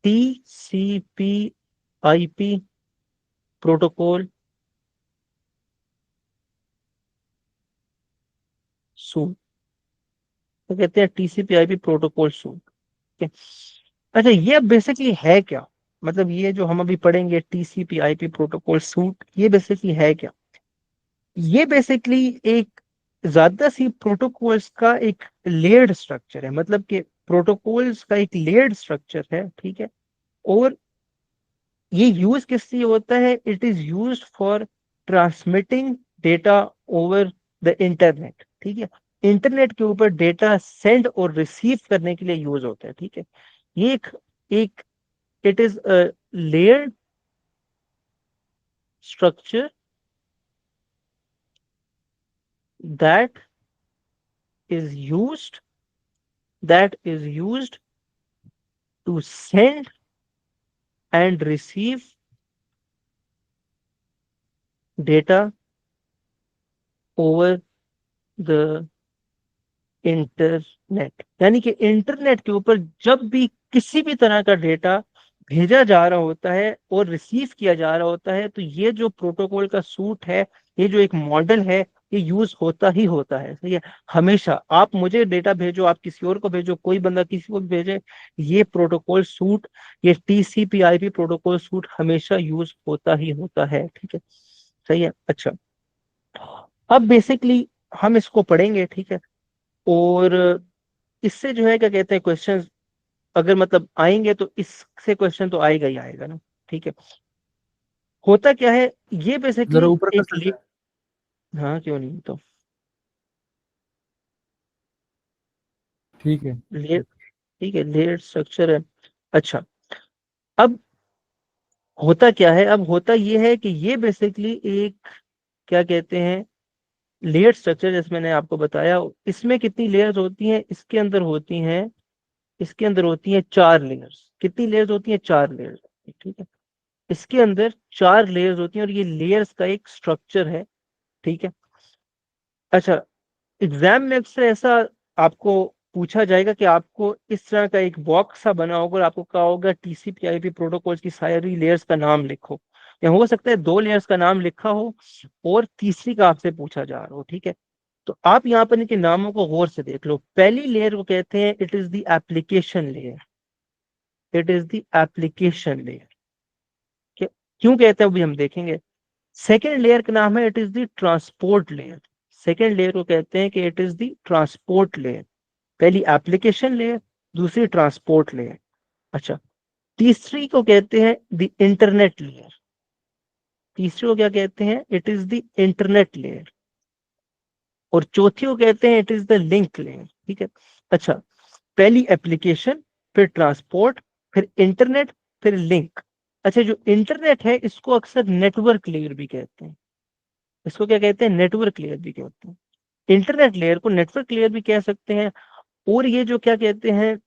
TCP/IP protocol suit, तो कहते हैं TCP/IP प्रोटोकॉल सूट। ठीक है। अच्छा, ये बेसिकली है क्या? मतलब ये जो हम अभी पढ़ेंगे TCP/IP प्रोटोकॉल सूट, ये बेसिकली है क्या? ये बेसिकली एक ज्यादा सी प्रोटोकॉल्स का एक लेयर्ड स्ट्रक्चर है, मतलब कि प्रोटोकॉल्स का एक लेयर्ड स्ट्रक्चर है। ठीक है। और ये यूज किस लिए होता है? It is used for transmitting data over the internet. ठीक है। इंटरनेट के ऊपर डेटा सेंड और रिसीव करने के लिए यूज होता है। ठीक है। ये एक it is a layered structure that is used that is used to send and receive data over the internet. यानी कि इंटरनेट के ऊपर जब भी किसी भी तरह का डेटा भेजा जा रहा होता है और रिसीव किया जा रहा होता है, तो ये जो प्रोटोकॉल का सूट है, ये जो एक मॉडल है, ये यूज होता ही होता है। सही है। हमेशा आप मुझे डेटा भेजो, आप किसी और को भेजो, कोई बंदा किसी को भी भेजे, ये प्रोटोकॉल सूट, ये TCP/IP प्रोटोकॉल सूट हमेशा यूज होता ही होता है। ठीक है। सही है। अच्छा, अब बेसिकली हम इसको पढ़ेंगे। ठीक है। और इससे जो है क्या कहते हैं, क्वेश्चन अगर मतलब आएंगे तो इससे क्वेश्चन तो आएगा ही आएगा ना। ठीक है। होता क्या है, ये जरा बेसिकली ऊपर कर एक सकते हैं? हाँ क्यों नहीं, तो ठीक है। लेयर, ठीक है, लेयर स्ट्रक्चर है। अच्छा, अब होता क्या है, अब होता ये है कि ये बेसिकली एक क्या कहते हैं, लेयर स्ट्रक्चर, जैसे मैंने आपको बताया। इसमें कितनी लेयर्स होती हैं? इसके अंदर होती हैं 4 लेयर्स। कितनी लेयर्स होती हैं? 4 लेयर्स। ठीक है। इसके अंदर 4 लेयर्स होती हैं और ये लेयर्स का एक स्ट्रक्चर है। ठीक है। अच्छा, एग्जाम में अक्सर ऐसा आपको पूछा जाएगा कि आपको इस तरह का एक बॉक्स सा बना होगा और आपको कहा होगा TCP/IP प्रोटोकॉल्स की सारी लेयर्स का नाम लिखो। या हो सकता है 2 लेयर्स का नाम लिखा हो और तीसरी का आपसे पूछा जा रहा हो। ठीक है। तो आप यहाँ पर इनके नामों को गौर से देख लो। पहली लेयर को कहते हैं it is the application layer. It is the application layer. क्यों कहते हैं वो भी हम देखेंगे। सेकेंड लेयर का नाम है it is the transport layer. Second layer को कहते हैं कि it is the transport layer. पहली एप्लीकेशन लेयर, दूसरी ट्रांसपोर्ट लेयर। अच्छा, तीसरी को कहते हैं द इंटरनेट लेयर। तीसरी को क्या कहते हैं? It is the internet layer. और चौथी को कहते हैं it is the link layer. ठीक है। अच्छा, पहली एप्लीकेशन, फिर ट्रांसपोर्ट, फिर इंटरनेट, फिर लिंक। अच्छा, जो इंटरनेट है इसको अक्सर नेटवर्क लेयर भी कहते हैं। इसको क्या कहते हैं? नेटवर्क लेयर भी कहते हैं। इंटरनेट लेयर को नेटवर्क लेयर भी कह सकते हैं। और ये जो क्या कहते हैं,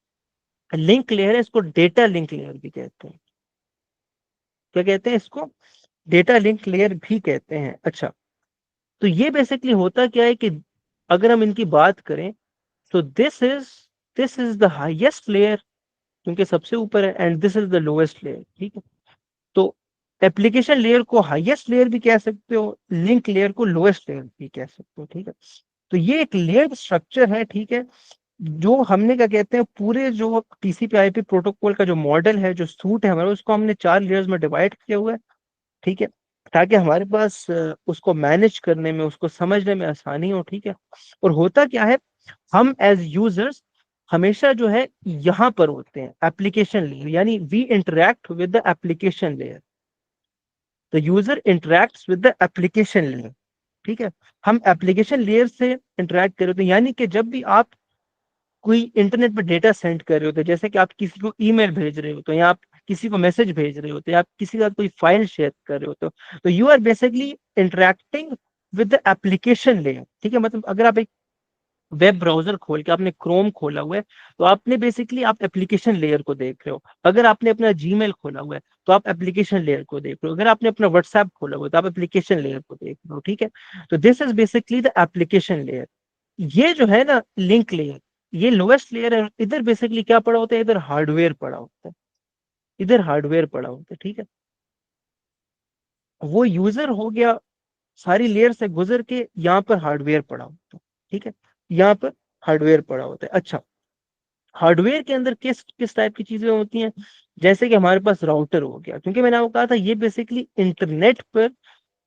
लिंक लेयर है, इसको डेटा लिंक लेयर भी कहते हैं। क्या कहते हैं इसको? डेटा लिंक लेयर भी कहते हैं। अच्छा, तो ये बेसिकली होता क्या है कि अगर हम इनकी बात करें तो this is the highest layer, क्योंकि सबसे ऊपर है, and this is the lowest layer. ठीक है। तो एप्लीकेशन लेयर को हाईएस्ट लेयर भी कह सकते हो, लिंक लेयर को लोएस्ट लेयर भी कह सकते हो। ठीक है। तो ये एक लेयर स्ट्रक्चर है। ठीक है। जो हमने क्या कहते हैं, पूरे जो TCP/IP प्रोटोकॉल का जो मॉडल है, जो सूट है हमारा, उसको हमने 4 लेयर्स में डिवाइड किया हुआ है। ठीक है। ताकि हमारे पास उसको मैनेज करने में, उसको समझने में आसानी हो। ठीक है। और होता क्या है, हम एज यूजर्स हमेशा जो है यहाँ पर होते हैं, एप्लीकेशन लेयर, यानी we interact with the application layer. The user interacts with the application layer. ठीक है। हम एप्लीकेशन लेयर से इंटरेक्ट कर रहे होते हैं, यानी कि जब भी आप कोई इंटरनेट पर डेटा सेंड कर रहे होते हैं, जैसे कि आप किसी को ईमेल भेज रहे हो तो, या आप किसी को मैसेज भेज रहे होते हैं, आप किसी का कोई फाइल शेयर कर रहे होते हो, तो you are basically interacting with the application layer. ठीक है। मतलब अगर आप एक वेब ब्राउजर खोल के आपने क्रोम खोला हुआ है, तो आपने बेसिकली आप एप्लीकेशन लेयर को देख रहे हो। अगर आपने अपना जीमेल खोला हुआ है तो आप एप्लीकेशन लेयर को देख रहे हो। अगर आपने अपना व्हाट्सएप खोला हुआ है तो आप एप्लीकेशन लेयर को देख रहे हो। ठीक है। तो this is basically the application layer. ये जो है ना लिंक लेयर, ये लोएस्ट लेयर है। इधर बेसिकली क्या पड़ा होता है? इधर हार्डवेयर पड़ा होता है। इधर हार्डवेयर पड़ा होता है, ठीक है। वो यूजर हो गया, सारी लेयर से गुजर के यहाँ पर हार्डवेयर पड़ा होता है, ठीक है। यहाँ पर हार्डवेयर पड़ा होता है। अच्छा, हार्डवेयर के अंदर किस किस टाइप की चीजें होती हैं, जैसे कि हमारे पास राउटर हो गया, क्योंकि मैंने आपको कहा था ये बेसिकली इंटरनेट पर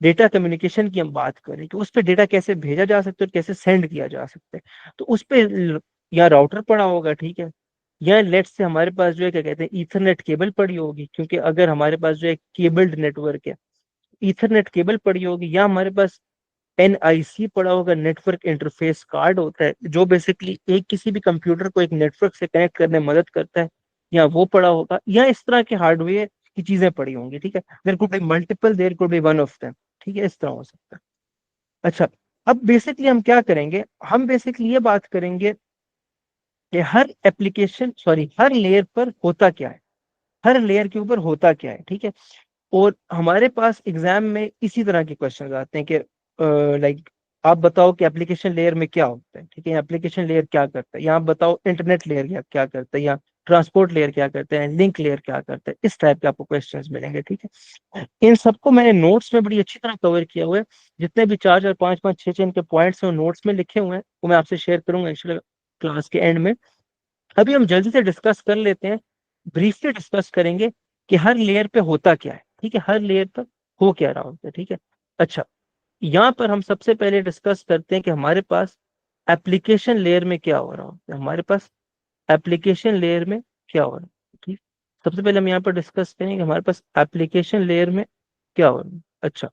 डेटा कम्युनिकेशन की हम बात करें कि उस पर डेटा कैसे भेजा जा सकता है और कैसे सेंड किया जा सकता है, तो उस पे या राउटर पड़ा होगा, ठीक है। या लेट से हमारे पास जो है क्या कहते हैं ईथरनेट केबल पड़ी होगी, क्योंकि अगर हमारे पास जो है केबल्ड नेटवर्क है, ईथरनेट केबल पड़ी होगी, या हमारे पास एनआईसी पड़ा होगा, नेटवर्क इंटरफेस कार्ड होता है जो बेसिकली एक किसी भी कंप्यूटर को एक नेटवर्क से कनेक्ट करने में मदद करता है, या वो पड़ा होगा, या इस तरह के हार्डवेयर की चीजें पड़ी होंगी, ठीक है। There could be multiple, there could be one of them, ठीक है, इस तरह हो सकता है। अच्छा, अब बेसिकली हम क्या करेंगे, हम बेसिकली ये बात करेंगे कि हर एप्लीकेशन, सॉरी, हर लेयर पर होता क्या है, हर लेयर के ऊपर होता क्या है, ठीक है। और हमारे पास एग्जाम में इसी तरह के क्वेश्चन आते हैं कि लाइक आप बताओ कि एप्लीकेशन लेयर में क्या होता है, ठीक है, एप्लीकेशन लेयर क्या करता है, या आप बताओ इंटरनेट लेयर क्या क्या करता है, या ट्रांसपोर्ट लेयर क्या करता है, लिंक लेयर क्या करता है, इस टाइप के आपको क्वेश्चंस मिलेंगे, ठीक है। इन सबको मैंने नोट्स में बड़ी अच्छी तरह कवर किया हुआ है, जितने भी चार चार पांच पांच छह छह इनके पॉइंट्स हैं नोट्स में लिखे हुए हैं, वो मैं आपसे शेयर करूंगा इंशाल्लाह क्लास के एंड में। अभी हम जल्दी से डिस्कस कर लेते हैं, ब्रीफली डिस्कस करेंगे कि हर लेयर पे होता क्या है, ठीक है, हर लेयर पर हो क्या रहा होता है, ठीक है। अच्छा, यहाँ पर हम सबसे पहले डिस्कस करते हैं कि हमारे पास एप्लीकेशन लेयर में क्या हो रहा होता है, हमारे पास एप्लीकेशन लेयर में क्या हो रहा है, ठीक। सबसे पहले हम यहाँ पर डिस्कस करेंगे कि हमारे पास एप्लीकेशन लेयर में क्या हो रहा है। अच्छा,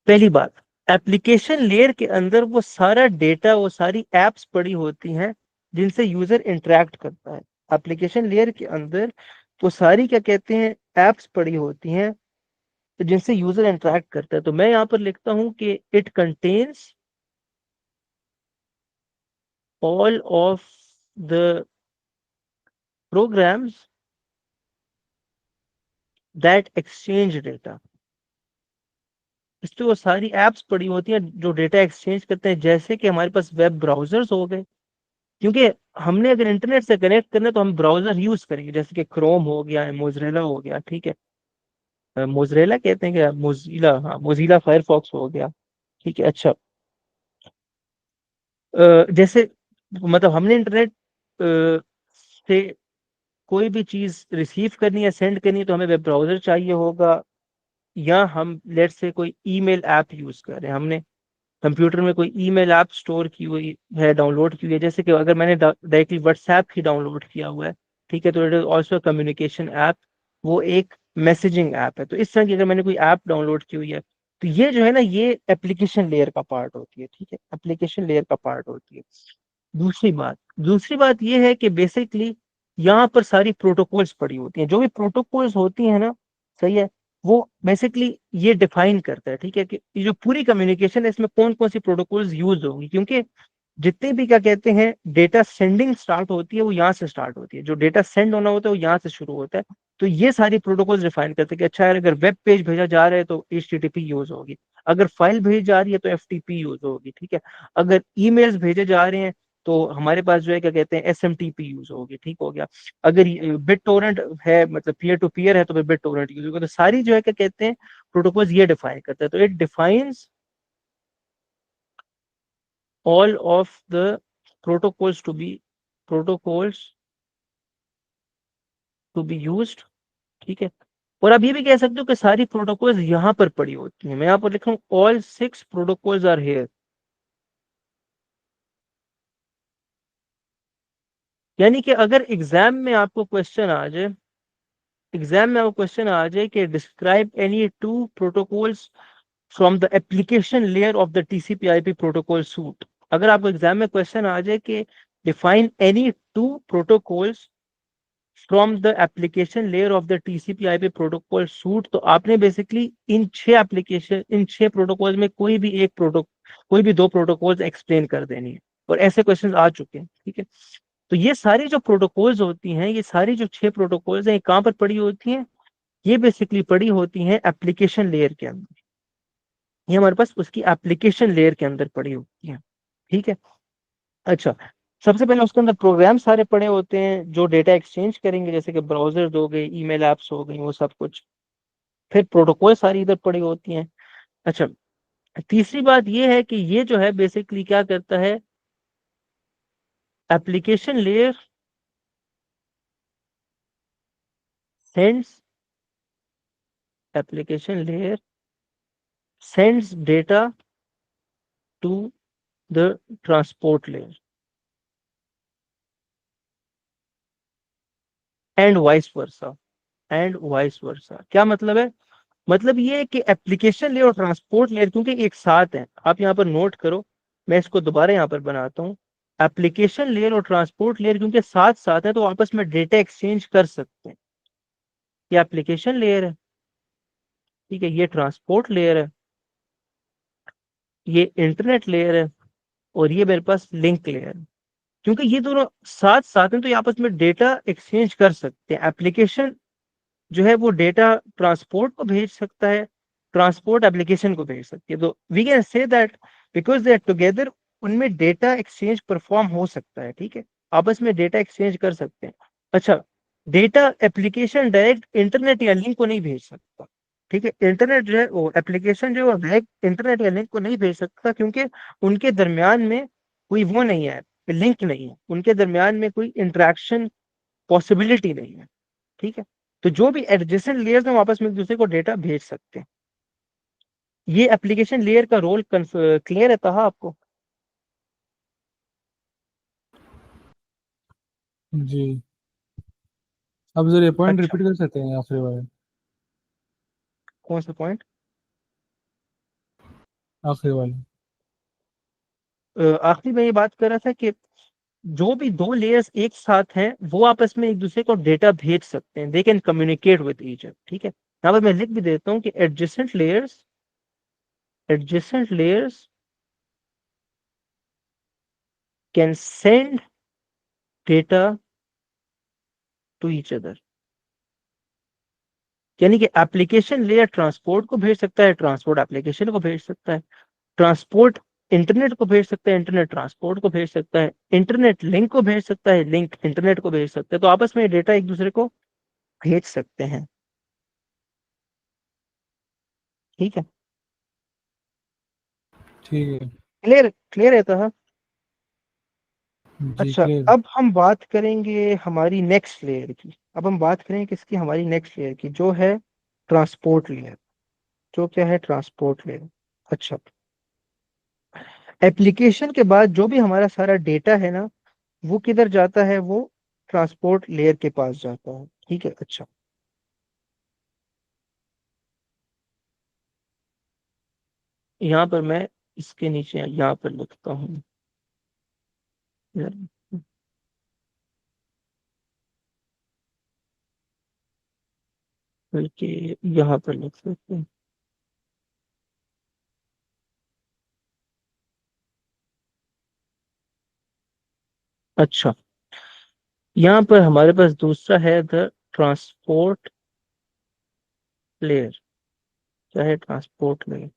पहली बात, एप्लीकेशन लेयर के अंदर वो सारा डेटा, वो सारी एप्स पड़ी होती हैं जिनसे यूजर इंटरेक्ट करता है। एप्लीकेशन लेयर के अंदर वो सारी क्या कहते हैं एप्स पड़ी होती हैं जिनसे यूजर इंटरेक्ट करता है। तो मैं यहाँ पर लिखता हूँ कि it contains all of the programmes that exchange data. इस पे वो सारी एप्स पड़ी होती हैं जो डेटा एक्सचेंज करते हैं, जैसे कि हमारे पास वेब ब्राउजर्स हो गए, क्योंकि हमने अगर इंटरनेट से कनेक्ट करना है तो हम ब्राउजर यूज करेंगे, जैसे कि क्रोम हो गया, मोजरेला हो गया, ठीक है। मोजरेला कहते हैं क्या, मोजिला, हाँ, मोजिला फायरफॉक्स हो गया, ठीक है। अच्छा, जैसे मतलब हमने इंटरनेट से कोई भी चीज रिसीव करनी है, सेंड करनी है, तो हमें वेब ब्राउजर चाहिए होगा, या हम लेट से कोई ईमेल ऐप यूज कर रहे हैं, हमने कंप्यूटर में कोई ईमेल ऐप स्टोर की हुई है, डाउनलोड की हुई है, जैसे कि अगर मैंने डायरेक्टली व्हाट्सएप ही डाउनलोड किया हुआ है, ठीक है, तो it is also communication app, वो एक मैसेजिंग ऐप है। तो इस तरह की अगर मैंने कोई ऐप डाउनलोड की हुई है, तो ये जो है ना, ये एप्लीकेशन लेयर का पार्ट होती है, ठीक है, एप्लीकेशन लेयर का पार्ट होती है। दूसरी बात ये है कि बेसिकली यहाँ पर सारी प्रोटोकॉल्स पड़ी होती हैं, जो भी प्रोटोकॉल्स होती हैं ना, सही है, वो बेसिकली ये डिफाइन करता है, ठीक है, कि ये जो पूरी कम्युनिकेशन है इसमें कौन कौन सी प्रोटोकॉल्स यूज होंगी, क्योंकि जितने भी क्या कहते हैं डेटा सेंडिंग स्टार्ट होती है वो यहाँ से स्टार्ट होती है, जो डेटा सेंड होना होता है वो यहाँ से शुरू होता है। तो ये सारी प्रोटोकॉल्स डिफाइन करते हैं कि अच्छा यार, अगर वेब पेज भेजा जा रहा है तो HTTP यूज होगी, अगर फाइल भेजी जा रही है तो FTP यूज होगी, ठीक है, अगर ईमेल्स भेजे जा रहे हैं तो हमारे पास जो है क्या कहते हैं SMTP यूज होगी, ठीक हो गया। अगर बिट टोरेंट है, मतलब पीयर टू पीयर है, तो फिर बिट टोरेंट यूज होगा। तो सारी जो है क्या कहते हैं प्रोटोकॉल्स ये डिफाइन करते हैं, तो it defines all of the protocols to be protocols to be used, ठीक है। और आप ये भी कह सकते हो कि सारी प्रोटोकॉल्स यहाँ पर पड़ी होती हैं, मैं यहाँ पर लिख रहा हूँ ऑल 6 प्रोटोकॉल्स आर हेयर। यानी कि अगर एग्जाम में आपको क्वेश्चन आ जाए कि describe any two protocols from the application layer of the TCP/IP protocol suit, अगर आपको एग्जाम में क्वेश्चन आ जाए कि define any two protocols from the application layer of the TCP/IP protocol suit, तो आपने बेसिकली इन छह प्रोटोकॉल में कोई भी दो प्रोटोकॉल्स एक्सप्लेन कर देनी है, और ऐसे क्वेश्चन आ चुके हैं, ठीक है। तो ये सारी जो प्रोटोकॉल्स होती हैं, ये सारी जो छह प्रोटोकॉल्स हैं, ये कहाँ पर पड़ी होती हैं, ये बेसिकली पड़ी होती हैं एप्लीकेशन लेयर के अंदर, ये हमारे पास उसकी एप्लीकेशन लेयर के अंदर पड़ी होती है, ठीक है। अच्छा, सबसे पहले उसके अंदर प्रोग्राम सारे पड़े होते हैं जो डेटा एक्सचेंज करेंगे, जैसे कि ब्राउजर्स हो गए, ईमेल ऐप्स हो गई, वो सब कुछ। फिर प्रोटोकॉल सारी इधर पड़ी होती हैं। अच्छा, तीसरी बात ये है कि ये जो है बेसिकली क्या करता है, application layer sends application layer sends data to the transport layer and vice versa. And vice versa क्या मतलब है? मतलब ये है कि एप्लीकेशन लेयर और ट्रांसपोर्ट लेयर क्योंकि एक साथ हैं, आप यहाँ पर नोट करो, मैं इसको दोबारा यहाँ पर बनाता हूँ। एप्लीकेशन लेयर और ट्रांसपोर्ट लेयर क्योंकि साथ साथ है तो आपस में डेटा एक्सचेंज कर सकते हैं। ये एप्लीकेशन लेयर है, ठीक है, ये ट्रांसपोर्ट लेयर है, ये इंटरनेट लेयर है, और ये मेरे पास लिंक लेयर है। क्योंकि ये दोनों साथ साथ हैं तो ये आपस में डेटा एक्सचेंज कर सकते हैं। एप्लीकेशन जो है वो डेटा ट्रांसपोर्ट को भेज सकता है, ट्रांसपोर्ट एप्लीकेशन को भेज सकती है। तो we can say that because they are together, उनमें डेटा एक्सचेंज परफॉर्म हो सकता है, ठीक है, आपस में डेटा एक्सचेंज कर सकते हैं। अच्छा, डेटा एप्लीकेशन डायरेक्ट इंटरनेट या लिंक को नहीं भेज सकता, ठीक है, इंटरनेट जो है वो एप्लीकेशन जो है वो डायरेक्ट इंटरनेट या लिंक को नहीं भेज सकता, क्योंकि उनके दरमियान में कोई वो नहीं है, लिंक नहीं है, उनके दरमियान में कोई इंटरेक्शन पॉसिबिलिटी नहीं है, ठीक है। तो जो भी एडजेसेंट लेयर्स हैं वो आपस में एक दूसरे को डेटा भेज सकते हैं। ये एप्लीकेशन लेयर का रोल क्लियर है था आपको? जी। आप जरा पॉइंट अच्छा, रिपीट कर सकते हैं आखिरी वाले? कौन सा आखिरी वाले। पॉइंट? आखिरी में ये बात कर रहा था कि जो भी दो लेयर्स एक साथ हैं वो आपस में एक दूसरे को डेटा भेज सकते हैं, they can communicate with each other, ठीक है। यहाँ पर मैं लिख भी देता हूँ कि adjacent layers can send data to each other. यानी कि एप्लीकेशन लेयर ट्रांसपोर्ट को भेज सकता है, ट्रांसपोर्ट एप्लीकेशन को भेज सकता है, ट्रांसपोर्ट इंटरनेट को भेज सकता है, इंटरनेट ट्रांसपोर्ट को भेज सकता है, इंटरनेट लिंक को भेज सकता है, लिंक इंटरनेट को भेज सकता है। तो आपस में डेटा एक दूसरे को भेज सकते हैं, ठीक है। ठीक है। क्लियर क्लियर रहता है? जी अच्छा, क्लियर। अब हम बात करेंगे हमारी नेक्स्ट लेयर की। अब हम बात करेंगे किसकी? हमारी नेक्स्ट लेयर की, जो है ट्रांसपोर्ट लेयर। जो क्या है? Transport layer. अच्छा, एप्लीकेशन के बाद जो भी हमारा सारा डेटा है ना, वो किधर जाता है? वो ट्रांसपोर्ट लेयर के पास जाता है, ठीक है। अच्छा, यहाँ पर मैं इसके नीचे यहाँ पर लिखता हूँ, बल्कि यहाँ पर लिख सकते हैं। अच्छा, यहाँ पर हमारे पास दूसरा है द ट्रांसपोर्ट लेयर। क्या है? Transport layer.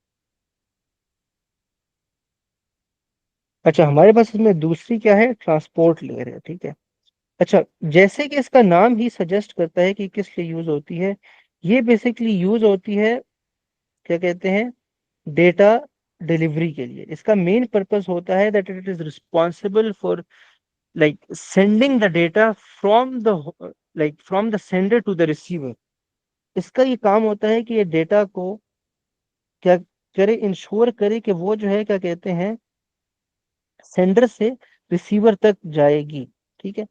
अच्छा, हमारे पास इसमें दूसरी क्या है? ट्रांसपोर्ट लेयर है, ठीक है। अच्छा, जैसे कि इसका नाम ही सजेस्ट करता है कि किस लिए यूज होती है, ये बेसिकली यूज होती है, क्या कहते हैं, डेटा डिलीवरी के लिए। इसका मेन पर्पस होता है that it is responsible for like sending the data from the from the sender to the receiver. इसका ये काम होता है कि ये डेटा को क्या करे, इंश्योर करे कि वो जो है, क्या कहते हैं, सेंडर से रिसीवर तक जाएगी, ठीक है।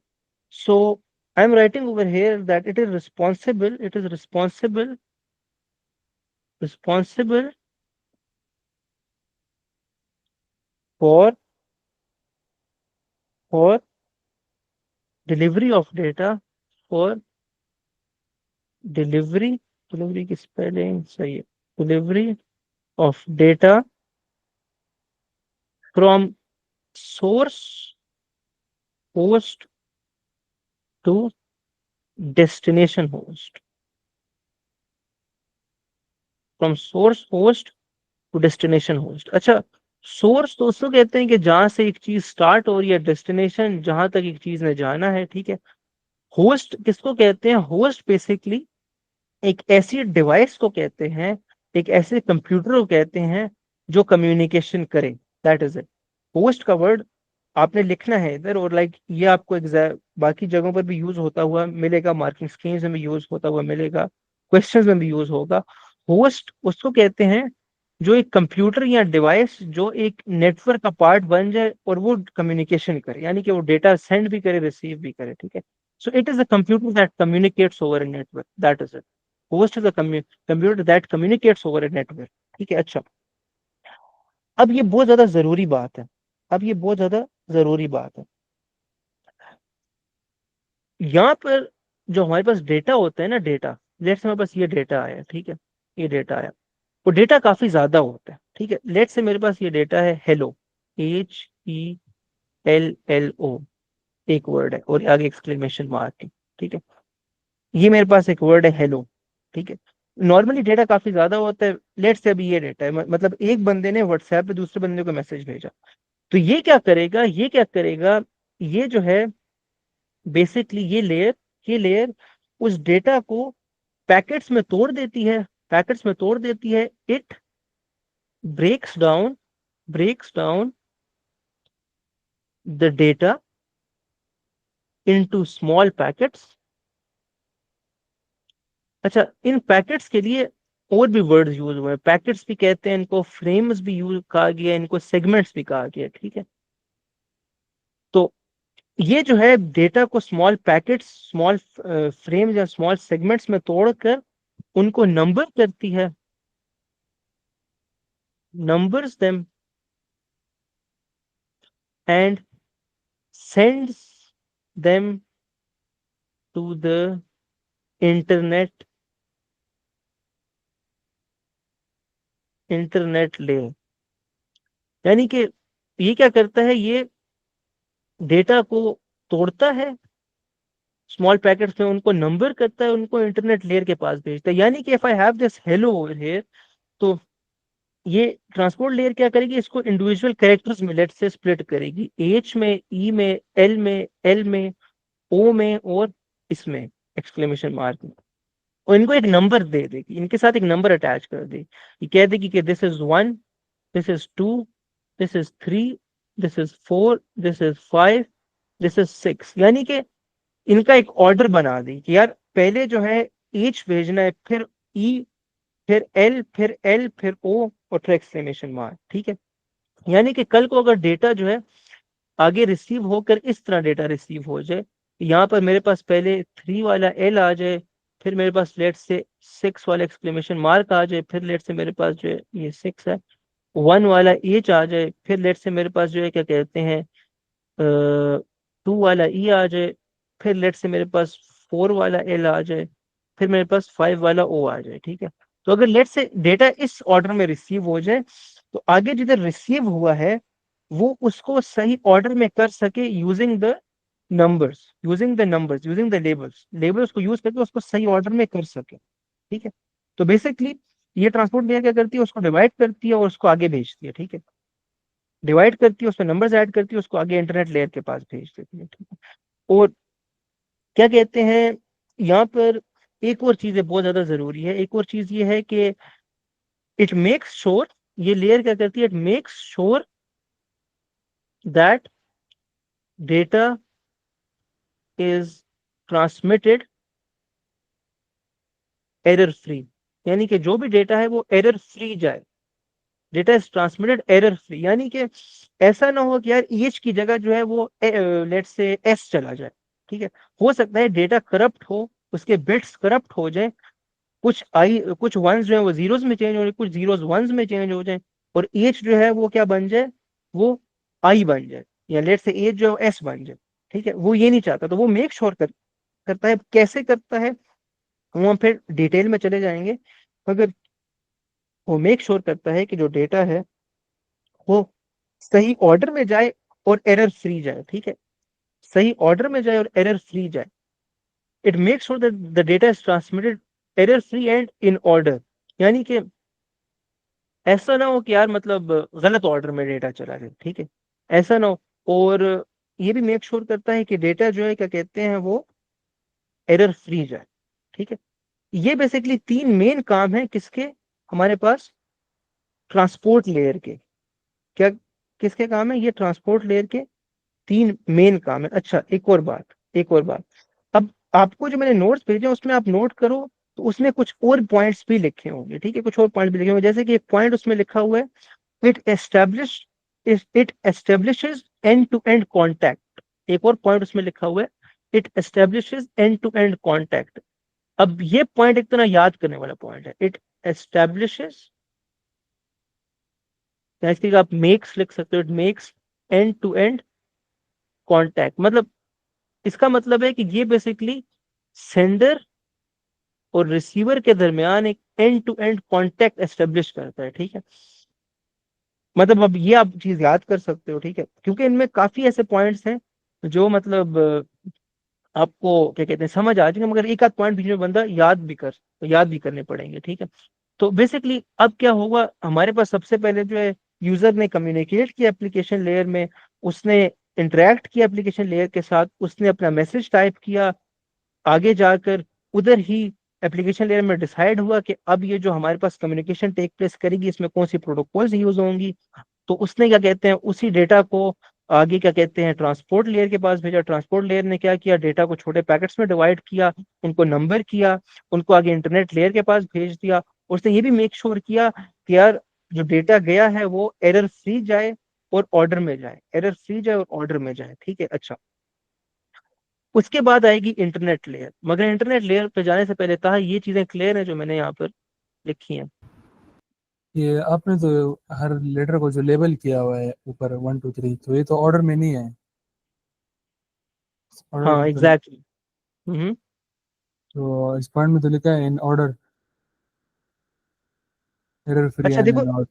So I am writing over here that it is responsible for for delivery of data, for delivery delivery की स्पेलिंग सही है, delivery of data from source host to destination host, from source host to destination host. अच्छा, source तो उसको कहते हैं कि जहां से एक चीज स्टार्ट हो रही है, डेस्टिनेशन जहां तक एक चीज ने जाना है, ठीक है। होस्ट किसको कहते हैं? होस्ट बेसिकली एक ऐसी डिवाइस को कहते हैं, एक ऐसे कंप्यूटर को कहते हैं जो कम्युनिकेशन करे, दैट इज इट। होस्ट का वर्ड आपने लिखना है इधर, और लाइक ये आपको बाकी जगहों पर भी यूज होता हुआ मिलेगा, मार्किंग स्कीम्स में भी यूज होता हुआ मिलेगा, क्वेश्चंस में भी यूज होगा। होस्ट उसको कहते हैं जो एक कंप्यूटर या डिवाइस जो एक नेटवर्क का पार्ट बन जाए और वो कम्युनिकेशन करे, यानी कि वो डेटा सेंड भी करे, रिसीव भी करे, ठीक है। So it is a computer that communicates over a network, that is it. Host is a computer that communicates over a network, ठीक है। अच्छा, अब ये बहुत ज्यादा जरूरी बात है, अब ये बहुत ज्यादा जरूरी बात है। यहाँ पर जो हमारे पास डेटा होता है ना, डेटा, लेट्स से हमारे पास ये डेटा आया, ठीक है, ये डेटा आया, वो डेटा काफी ज्यादा होता है, ठीक है। लेट्स से मेरे पास ये डेटा है हेलो, HELLO, एक वर्ड है और आगे एक्सक्लेमेशन मार्क है, ठीक है। ये मेरे पास एक वर्ड है हेलो, ठीक है। नॉर्मली डेटा काफी ज्यादा होता है। लेट्स से अभी ये डेटा है, मतलब एक बंदे ने व्हाट्सएप पे दूसरे बंदे को मैसेज भेजा, तो ये क्या करेगा, ये क्या करेगा, ये जो है बेसिकली ये लेयर उस डेटा को पैकेट्स में तोड़ देती है, पैकेट्स में तोड़ देती है। It breaks down the data into small packets. अच्छा, इन पैकेट्स के लिए और भी वर्ड्स यूज हुए हैं, पैकेट्स भी कहते हैं इनको, फ्रेम्स भी यूज कहा गया है, इनको सेगमेंट्स भी कहा गया है, ठीक है। तो ये जो है डेटा को स्मॉल पैकेट्स, स्मॉल फ्रेम्स या स्मॉल सेगमेंट्स में तोड़कर उनको नंबर करती है, numbers them and sends them to the internet internet layer. यानी कि ये क्या करता है, ये डेटा को तोड़ता है स्मॉल पैकेट्स में, उनको नंबर करता है, उनको इंटरनेट लेयर के पास भेजता है। यानी कि if I have this hello over here, तो ये ट्रांसपोर्ट लेयर क्या करेगी, इसको इंडिविजुअल कैरेक्टर्स में लेट से स्प्लिट करेगी, एच में, ई में, एल में, एल में, ओ में और इसमें एक्सक्लेमेशन मार्क में, और इनको एक नंबर दे देगी, इनके साथ एक नंबर अटैच कर देगी। ये कह देगी कि this is 1, this is 2, this is 3, this is 4, this is 5, this is 6। यानी कि इनका एक ऑर्डर बना दी कि यार पहले जो है एच भेजना है, फिर ई, फिर एल, फिर एल, फिर ओ और फिर एक्सक्लेमेशन मार्क, ठीक है। यानी कि कल को अगर डेटा जो है आगे रिसीव होकर इस तरह डेटा रिसीव हो जाए, यहाँ पर मेरे पास पहले 3 वाला एल आ जाए, फिर मेरे पास लेट से 6 वाला एक्सक्लेमेशन मार्क आ जाए, फिर लेट से मेरे पास जो है ये 6 है, 1 वाला एच आ जाए, फिर लेट से मेरे पास जो है क्या कहते हैं 2 वाला ई आ जाए, फिर लेट से मेरे पास 4 वाला एल आ जाए, फिर मेरे पास 5 वाला ओ आ जाए, ठीक है। तो अगर लेट से डेटा इस ऑर्डर में रिसीव हो जाए, तो आगे जिधर रिसीव हुआ है वो उसको सही ऑर्डर में कर सके, using the numbers, using the labels, labels को यूज करके उसको सही ऑर्डर में कर सके, ठीक है। तो बेसिकली ये ट्रांसपोर्ट लेयर क्या करती है, उसको डिवाइड करती है और उसको आगे भेजती है, ठीक है। डिवाइड करती है, उसमें नंबर्स ऐड करती है, उसको आगे इंटरनेट लेयर के पास भेज देती है, ठीक है। और क्या कहते हैं यहाँ पर एक और चीज है बहुत ज्यादा जरूरी है, एक और चीज ये है कि इट मेक्स श्योर, ये लेयर क्या करती है, it makes sure that data is transmitted error free. यानी कि जो भी डेटा है वो एरर फ्री जाए, data is transmitted error free. यानी कि ऐसा ना हो कि यार ईच की जगह जो है वो लेट से एस चला जाए, ठीक है। हो सकता है डेटा करप्ट हो, उसके बिट्स करप्ट हो जाए, कुछ वंस जो है वो जीरोस में चेंज हो जाए, कुछ जीरोस वंस में चेंज हो जाए, और एज जो है वो क्या बन जाए, वो आई बन जाए, या लेट से एज जो है एस बन जाए, ठीक है। वो ये नहीं चाहता, तो वो मेक श्योर करता है। कैसे करता है वो हम फिर डिटेल में चले जाएंगे, मगर वो मेक श्योर करता है कि जो डेटा है वो सही ऑर्डर में जाए और एरर फ्री जाए, ठीक है। सही ऑर्डर में जाए और एरर फ्री जाए। It make sure that the data is transmitted error free and in order. यानी कि ऐसा ना हो कि यार मतलब गलत ऑर्डर में डेटा चला जाए, ठीक है, ऐसा ना हो। और ये भी मेक श्योर करता है कि डेटा जो है क्या कहते हैं वो एरर फ्री जाए, ठीक है। ये बेसिकली तीन मेन काम है किसके, हमारे पास ट्रांसपोर्ट लेयर के। क्या किसके काम है, ये ट्रांसपोर्ट लेयर के तीन मेन काम है। अच्छा एक और बात, अब आपको जो मैंने नोट्स भेजे उसमें आप नोट करो, तो उसमें कुछ और पॉइंट्स भी लिखे होंगे, ठीक है, कुछ और पॉइंट भी लिखे होंगे, जैसे कि एक पॉइंट उसमें लिखा हुआ है, it establish it establishes end to end contact. एक और पॉइंट उसमें लिखा हुआ है, it establishes end to end contact. अब ये पॉइंट एक तरह याद करने वाला पॉइंट है, इट एस्टेब्लिशेस, इसकी आप मेक्स लिख सकते हो, it makes end to end contact. मतलब इसका मतलब है कि ये बेसिकली सेंडर और रिसीवर के दरमियान एक end to end contact establish करता है, ठीक है। मतलब अब ये आप चीज याद कर सकते हो, ठीक है, क्योंकि इनमें काफी ऐसे पॉइंट्स हैं जो मतलब आपको क्या कहते हैं समझ आ जाएंगे, मगर एक आध पॉइंट बीच में बंदा याद भी करने पड़ेंगे, ठीक है। तो बेसिकली अब क्या होगा, हमारे पास सबसे पहले जो है यूजर ने कम्युनिकेट किया एप्लीकेशन लेयर में, उसने इंटरेक्ट किया एप्लीकेशन लेयर के साथ, उसने अपना मैसेज टाइप किया, आगे जाकर उधर ही एप्लीकेशन लेयर में डिसाइड हुआ कि अब ये जो हमारे पास कम्युनिकेशन टेक प्लेस करेगी इसमें कौन सी प्रोटोकॉल्स यूज होंगी। तो उसने क्या कहते हैं उसी डेटा को आगे क्या कहते हैं ट्रांसपोर्ट लेयर के पास भेजा, ट्रांसपोर्ट लेयर ने क्या किया, डेटा को छोटे पैकेट्स में डिवाइड किया, उनको नंबर किया, उनको आगे इंटरनेट लेयर के पास भेज दिया। उसने ये भी मेक श्योर किया कि यार जो डेटा गया है वो एरर फ्री जाए और ऑर्डर में जाए, एरर फ्री जाए और ऑर्डर में जाए, ठीक है। अच्छा, उसके बाद आएगी इंटरनेट लेयर, मगर इंटरनेट लेयर पे जाने से पहले कहा ये चीजें क्लियर है जो मैंने यहाँ पर लिखी हैं। ये आपने तो हर लेटर को जो लेबल किया हुआ है ऊपर 1 2 3, तो ये तो ऑर्डर में नहीं है। ऑर्डर हाँ में तो एग्जैक्टली। हम्म। तो इस पॉइंट में तो लिखा है इन ऑर्डर, एरर फ्री अच्छा देखो, एंड आउट।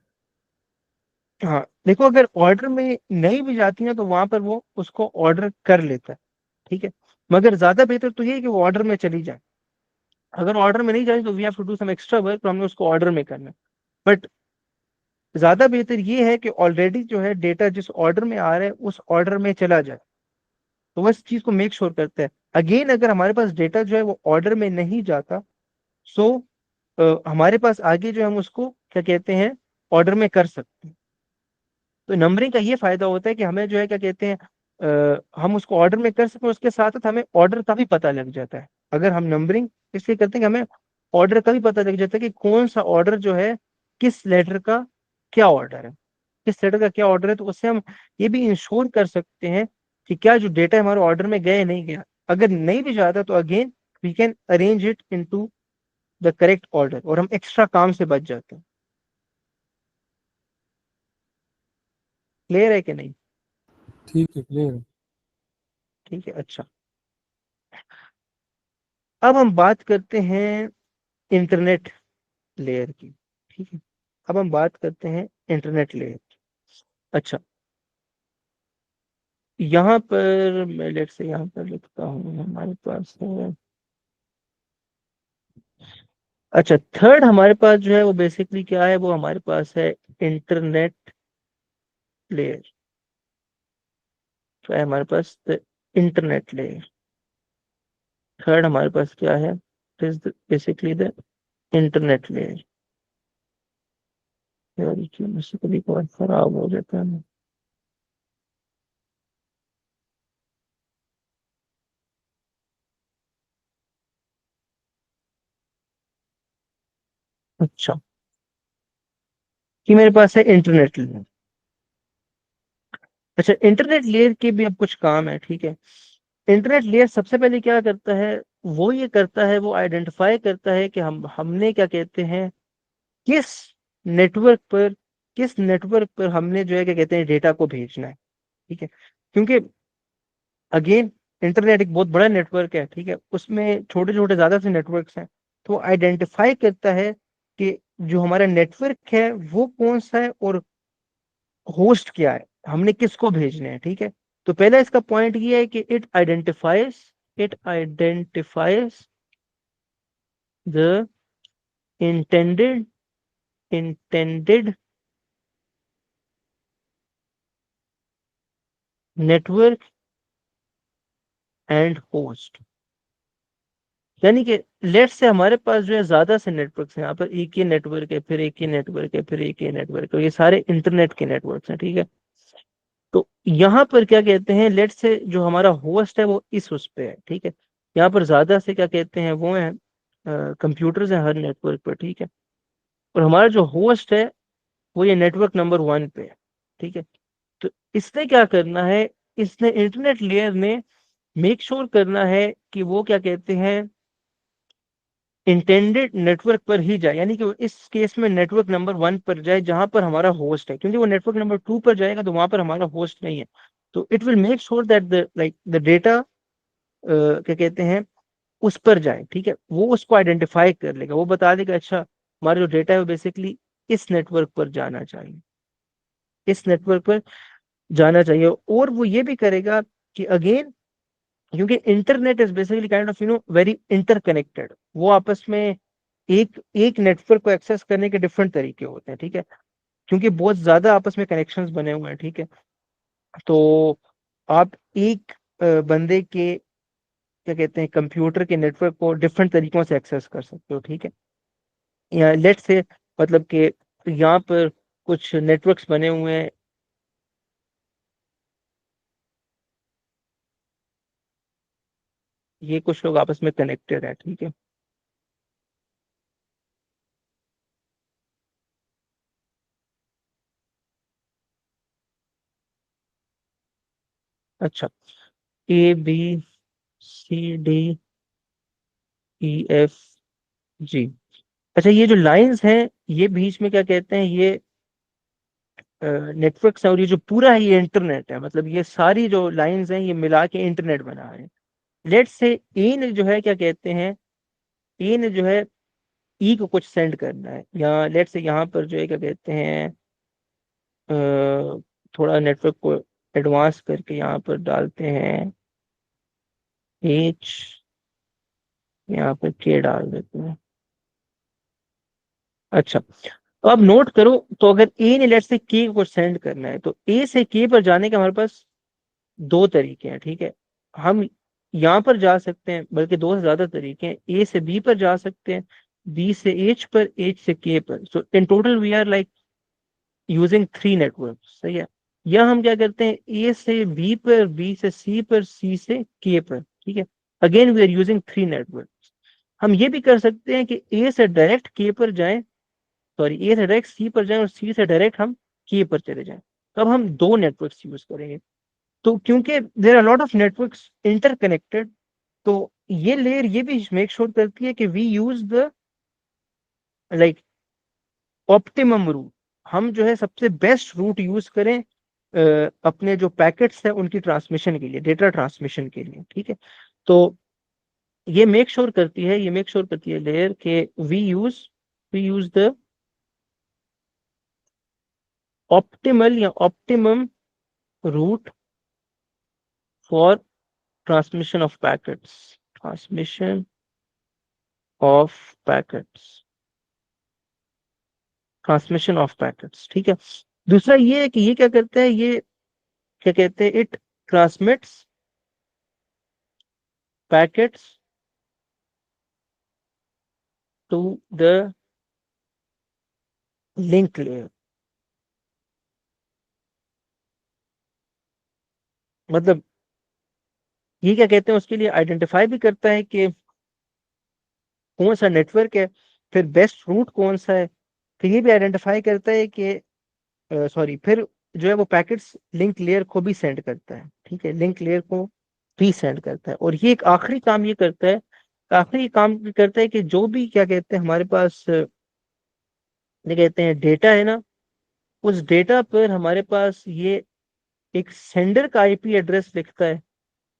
हाँ देखो, अगर ऑर्डर में नहीं भी जाती है तो वहां पर वो उसको ऑर्डर कर लेता है, ठीक है। मगर ज्यादा बेहतर तो ये है कि वो ऑर्डर में चली जाए। अगर ऑर्डर में नहीं जाए तो we have to do some extra work, तो हमने उसको ऑर्डर में करना है। बट ज्यादा बेहतर ये है कि ऑलरेडी जो है डेटा जिस ऑर्डर में आ रहा है उस ऑर्डर में चला जाए, तो वो इस चीज को मेक श्योर करता है। अगेन अगर हमारे पास डेटा जो है वो ऑर्डर में नहीं जाता, सो हमारे पास आगे जो है हम उसको क्या कहते हैं ऑर्डर में कर सकते हैं। तो नंबरिंग का ये फायदा होता है कि हमें जो है क्या कहते हैं हम उसको ऑर्डर में कर सकते हैं, उसके साथ साथ हमें ऑर्डर का भी पता लग जाता है। अगर हम नंबरिंग इसलिए करते हैं कि हमें ऑर्डर का भी पता लग जाता है कि कौन सा ऑर्डर जो है किस लेटर का क्या ऑर्डर है, किस लेटर का क्या ऑर्डर है। तो उससे हम ये भी इंश्योर कर सकते हैं कि क्या जो डेटा हमारे ऑर्डर में गया नहीं गया। अगर नहीं भी जाता तो again we can arrange it into the correct order और हम एक्स्ट्रा काम से बच जाते हैं। क्लियर है कि नहीं? ठीक है, क्लियर। ठीक है। अच्छा, अब हम बात करते हैं इंटरनेट लेयर की, ठीक है। अब हम बात करते हैं इंटरनेट लेयर की। अच्छा, यहाँ पर मैं लेट से यहाँ पर लिखता हूँ हमारे पास है। अच्छा, थर्ड हमारे पास जो है वो बेसिकली क्या है, वो हमारे पास है इंटरनेट लेयर। तो है हमारे पास इंटरनेट लेयर। थर्ड हमारे पास क्या है, is basically the internet layer. यार ये क्यों मुझसे कभी कभार खराब हो जाता है ना। अच्छा, कि मेरे पास है इंटरनेट लेयर। अच्छा, इंटरनेट लेयर के भी अब कुछ काम है, ठीक है। इंटरनेट लेयर सबसे पहले क्या करता है, वो ये करता है वो आइडेंटिफाई करता है कि हमने क्या कहते हैं किस नेटवर्क पर किस नेटवर्क पर हमने जो है क्या कहते हैं डेटा को भेजना है, ठीक है। क्योंकि अगेन इंटरनेट एक बहुत बड़ा नेटवर्क है, ठीक है, उसमें छोटे छोटे ज्यादा से नेटवर्क्स हैं। तो आइडेंटिफाई करता है कि जो हमारा नेटवर्क है वो कौन सा है और होस्ट क्या है, हमने किसको भेजने हैं, ठीक है। तो पहला इसका पॉइंट ये है कि it identifies the intended intended network and host. यानी कि लेट से हमारे पास जो है ज्यादा से नेटवर्क्स हैं, यहाँ पर एक ही नेटवर्क है, फिर एक ही नेटवर्क है, फिर एक ही नेटवर्क है, ये सारे इंटरनेट के नेटवर्क्स हैं, ठीक है। तो यहाँ पर क्या कहते हैं, लेट से जो हमारा होस्ट है वो इस उस पे है, ठीक है। यहाँ पर ज्यादा से क्या कहते हैं, वो है कंप्यूटर्स हैं हर नेटवर्क पर, ठीक है। और हमारा जो होस्ट है वो ये नेटवर्क नंबर 1 पे है, ठीक है। तो इसने क्या करना है, इसने इंटरनेट लेयर ने मेक श्योर करना है कि वो क्या कहते हैं इंटेंडेड नेटवर्क पर ही जाए, यानी कि वो इस केस में नेटवर्क नंबर 1 पर जाए जहां पर हमारा होस्ट है, क्योंकि वो नेटवर्क नंबर 2 पर जाएगा तो वहां पर हमारा होस्ट नहीं है। तो it will make sure that the data क्या कहते हैं उस पर जाए, ठीक है। वो उसको आइडेंटिफाई कर लेगा, वो बता देगा अच्छा हमारा जो डेटा है वो बेसिकली इस नेटवर्क पर जाना चाहिए, इस नेटवर्क पर जाना चाहिए। और वो ये भी करेगा कि अगेन, क्योंकि internet is basically kind of very interconnected, वो आपस में एक एक नेटवर्क को एक्सेस करने के डिफरेंट तरीके होते हैं, ठीक है। क्योंकि बहुत ज्यादा आपस में कनेक्शंस बने हुए हैं, ठीक है। तो आप एक बंदे के क्या कहते हैं कंप्यूटर के नेटवर्क को डिफरेंट तरीकों से एक्सेस कर सकते हो, ठीक है। या लेट से मतलब कि यहाँ पर कुछ नेटवर्क्स बने हुए हैं, ये कुछ लोग आपस में कनेक्टेड है, ठीक है। अच्छा, ABCDEF G। अच्छा, ये जो लाइंस हैं ये बीच में क्या कहते हैं, ये नेटवर्क्स है, और ये जो पूरा है ये इंटरनेट है, मतलब ये सारी जो लाइंस हैं ये मिला के इंटरनेट बना है। लेट से ए ने जो है क्या कहते हैं, ए ने जो है ई को कुछ सेंड करना है, या लेट से यहाँ पर जो है क्या कहते हैं थोड़ा नेटवर्क को एडवांस करके यहाँ पर डालते हैं एच, यहाँ पर के डाल देते हैं। अच्छा, तो अब नोट करो, तो अगर ए ने लेट से के को सेंड करना है तो ए से के पर जाने के हमारे पास दो तरीके हैं, ठीक है। हम यहाँ पर जा सकते हैं, बल्कि दो से ज्यादा तरीके हैं, ए से बी पर जा सकते हैं, बी से एच पर, एच से के पर। So in total we are like using 3 network, सही है। या हम क्या करते हैं, ए से बी पर, बी से सी पर, सी से के पर, ठीक है। Again we are using 3 network. हम ये भी कर सकते हैं कि ए से डायरेक्ट के पर जाएं, सॉरी ए से डायरेक्ट सी पर जाएं, और सी से डायरेक्ट हम के पर चले जाएं। तो अब हम दो नेटवर्क्स यूज करेंगे। तो क्योंकि there are lot of networks interconnected, तो ये लेयर ये भी मेक श्योर करती है कि we use the like optimum route, हम जो है सबसे बेस्ट रूट यूज करें अपने जो पैकेट्स है उनकी ट्रांसमिशन के लिए, डेटा ट्रांसमिशन के लिए, ठीक है। तो ये मेक श्योर करती है, ये मेक श्योर करती है लेयर के वी यूज द ऑप्टिमल या optimum route for transmission of packets, transmission of packets, transmission of packets, ठीक है। दूसरा ये है कि ये क्या करता है, ये क्या कहते हैं, it transmits packets to the link layer. मतलब ये क्या कहते हैं, उसके लिए आइडेंटिफाई भी करता है कि कौन सा नेटवर्क है, फिर बेस्ट रूट कौन सा है, फिर ये भी आइडेंटिफाई करता है कि सॉरी, फिर जो है वो पैकेट्स लिंक लेयर को भी सेंड करता है, ठीक है, लिंक लेयर को भी सेंड करता है। और ये एक आखिरी काम ये करता है, आखिरी काम ये करता है कि जो भी क्या कहते हैं हमारे पास ये कहते हैं डेटा है ना, उस डेटा पर हमारे पास ये एक सेंडर का आईपी एड्रेस लिखता है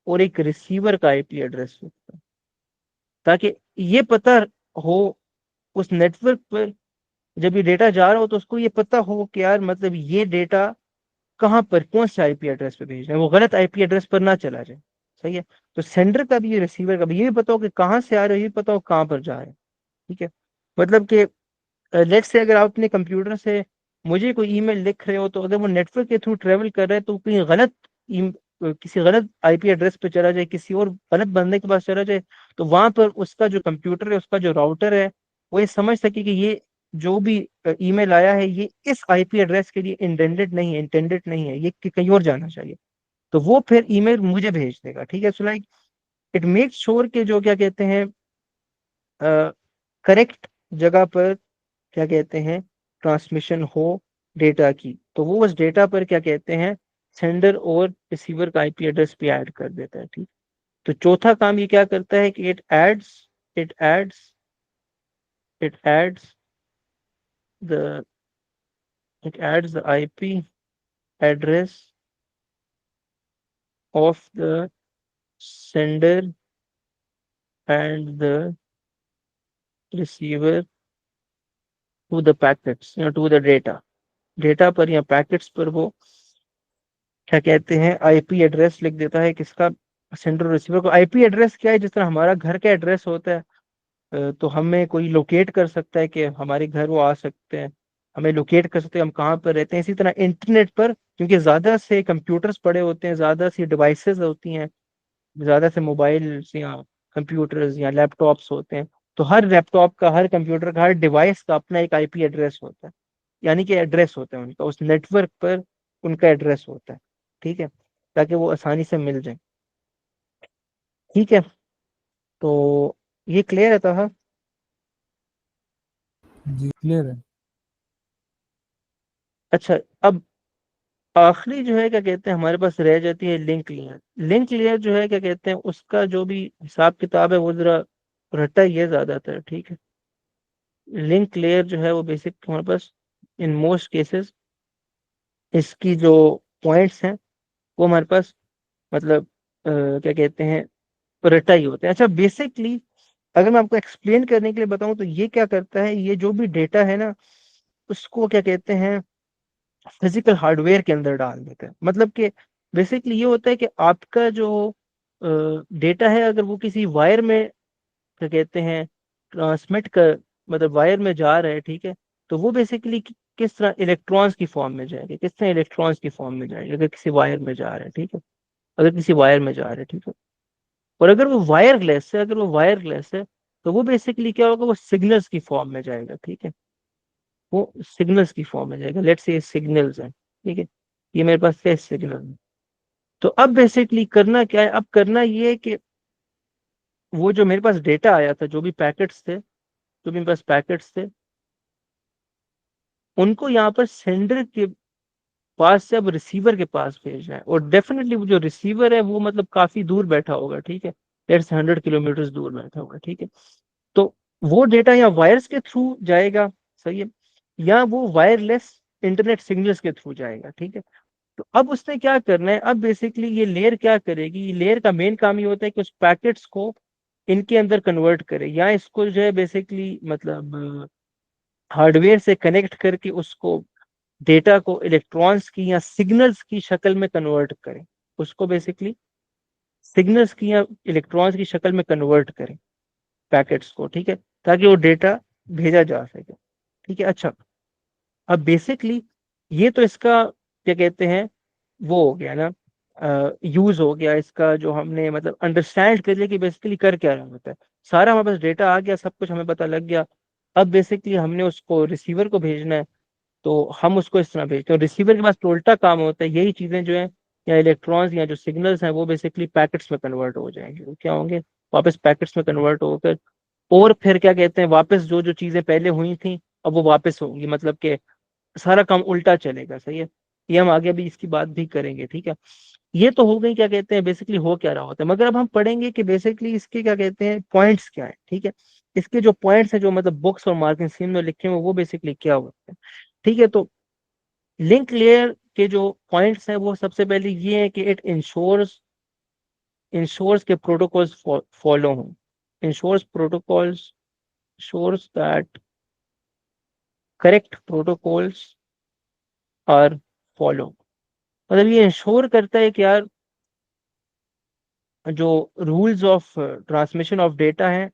और एक रिसीवर का आईपी एड्रेस लिखता है, ताकि ये पता हो उस नेटवर्क पर जब ये डेटा जा रहा हो तो उसको ये पता हो कि यार मतलब ये डेटा कहाँ पर कौन से आईपी एड्रेस पे भेजना है, वो गलत आईपी एड्रेस पर ना चला जाए, सही है। तो सेंडर का भी रिसीवर का भी ये भी पता हो कि कहाँ से आ रहे हो, ये भी पता हो कहाँ पर जा रहे हैं, ठीक है। मतलब कि लेट्स से अगर आप अपने कंप्यूटर से मुझे कोई ईमेल लिख रहे हो, तो अगर वो नेटवर्क के थ्रू ट्रेवल कर रहा है तो कहीं गलत किसी गलत आईपी एड्रेस पे चला जाए, किसी और गलत बंदे के पास चला जाए, तो वहां पर उसका जो कंप्यूटर है, उसका जो राउटर है, वो ये समझ सके कि ये जो भी ईमेल आया है ये इस आईपी एड्रेस के लिए इंटेंडेड नहीं है, ये कहीं और जाना चाहिए। तो वो फिर ईमेल मुझे भेज देगा, ठीक है। So like it makes sure के जो क्या कहते हैं करेक्ट जगह पर क्या कहते हैं ट्रांसमिशन हो डेटा की, तो वो उस डेटा पर क्या कहते हैं सेंडर और रिसीवर का आईपी एड्रेस भी ऐड कर देता है, ठीक। तो चौथा काम ये क्या करता है कि it adds it adds the it adds the IP address of the sender and the receiver to the packets या टू द डेटा, डेटा पर या पैकेट्स पर वो क्या कहते हैं आईपी एड्रेस लिख देता है किसका, सेंडर रिसीवर को। आईपी एड्रेस क्या है, जिस तरह हमारा घर का एड्रेस होता है, तो हमें कोई लोकेट कर सकता है कि हमारे घर वो आ सकते हैं, हमें लोकेट कर सकते हैं हम कहाँ पर रहते हैं। इसी तरह इंटरनेट पर क्योंकि ज्यादा से कंप्यूटर्स पड़े होते हैं, ज्यादा सी डिवाइसेस होती हैं, ज्यादा से मोबाइल्स या कंप्यूटर्स या लैपटॉप्स होते हैं, तो हर लैपटॉप का, हर कंप्यूटर का, हर डिवाइस का अपना एक आईपी एड्रेस होता है, यानी कि एड्रेस होता है उनका, उस नेटवर्क पर उनका एड्रेस होता है, ठीक है, ताकि वो आसानी से मिल जाए, ठीक है। तो ये क्लियर है था। जी क्लियर है। अच्छा, अब आखिरी जो है क्या कहते हैं हमारे पास रह जाती है लिंक लेयर। लिंक लेयर जो है क्या कहते हैं उसका जो भी हिसाब किताब है वो जरा रट्टा ही है ज्यादातर, ठीक है। लिंक लेयर जो है वो बेसिक हमारे पास इन मोस्ट केसेस इसकी जो पॉइंट्स हैं वो हमारे पास मतलब क्या कहते हैं रट्टा ही होते हैं। अच्छा, बेसिकली अगर मैं आपको एक्सप्लेन करने के लिए बताऊं तो ये क्या करता है, ये जो भी डेटा है ना उसको क्या कहते हैं फिजिकल हार्डवेयर के अंदर डाल देते हैं। मतलब कि बेसिकली ये होता है कि आपका जो डेटा है अगर वो किसी वायर में क्या कहते हैं ट्रांसमिट कर मतलब वायर में जा रहा है, ठीक है, तो वो बेसिकली किस तरह इलेक्ट्रॉन्स की फॉर्म में जाएगा, किस तरह इलेक्ट्रॉन्स की फॉर्म में जाएगा अगर किसी वायर में जा रहा है, ठीक है, अगर किसी वायर में जा रहा है, ठीक है। और अगर वो वायरलेस है तो वो बेसिकली क्या होगा, वो सिग्नल्स की फॉर्म में जाएगा, ठीक है, वो सिग्नल्स की फॉर्म में जाएगा। लेट्स से सिग्नल्स है, ठीक है, ये मेरे पास क्या सिग्नल है। तो अब बेसिकली करना क्या है, अब करना ये है कि वो जो मेरे पास डेटा आया था, जो भी पैकेट्स थे, जो भी मेरे पास पैकेट्स थे, उनको यहाँ पर सेंडर के पास से अब रिसीवर के पास भेजना है। और डेफिनेटली वो जो रिसीवर है वो मतलब काफी दूर बैठा होगा, ठीक है, लेट्स 100 किलोमीटर दूर बैठा होगा, ठीक है। तो वो डेटा या वायर्स के थ्रू जाएगा, सही है, या वो वायरलेस इंटरनेट सिग्नल्स के थ्रू जाएगा, ठीक है। तो अब उसने क्या करना है, अब बेसिकली ये लेयर क्या करेगी, ये लेयर का मेन काम ये होता है कि उस पैकेट्स को इनके अंदर कन्वर्ट करे, या इसको जो है बेसिकली मतलब हार्डवेयर से कनेक्ट करके उसको डेटा को इलेक्ट्रॉन्स की या सिग्नल्स की शक्ल में कन्वर्ट करें, उसको बेसिकली सिग्नल्स की या इलेक्ट्रॉन्स की शक्ल में कन्वर्ट करें पैकेट्स को, ठीक है, ताकि वो डेटा भेजा जा सके, ठीक है। अच्छा, अब बेसिकली ये तो इसका क्या कहते हैं वो हो गया ना, यूज हो गया इसका, जो हमने मतलब अंडरस्टैंड कर लिया कि बेसिकली कर क्या रहा होता है। सारा हमारे पास डेटा आ गया, सब कुछ हमें पता लग गया। अब बेसिकली हमने उसको रिसीवर को भेजना है, तो हम उसको इस तरह भेजते हैं। रिसीवर के पास तो उल्टा काम होता है, यही चीजें जो है या इलेक्ट्रॉन्स या जो सिग्नल्स हैं वो बेसिकली पैकेट्स में कन्वर्ट हो जाएंगे, वो क्या होंगे वापस पैकेट्स में कन्वर्ट होकर, और फिर क्या कहते हैं वापस जो जो चीजें पहले हुई थी अब वो वापस होंगी, मतलब कि सारा काम उल्टा चलेगा, सही है। ये हम आगे भी इसकी बात भी करेंगे, ठीक है। ये तो हो गई क्या कहते हैं बेसिकली हो क्या रहा होता है, मगर अब हम पढ़ेंगे कि बेसिकली इसके क्या कहते हैं पॉइंट्स क्या है, ठीक है। इसके जो पॉइंट्स हैं जो मतलब बुक्स और मार्किंग स्कीम में लिखे हुए वो बेसिकली क्या होते हैं, ठीक है। तो लिंक लेयर के जो पॉइंट्स हैं वो सबसे पहले ये है कि इट इंश्योर्स के प्रोटोकॉल्स फॉलो हों, ensures protocols shows that correct protocols are follow। मतलब ये इंश्योर करता है कि यार जो rules of transmission of data है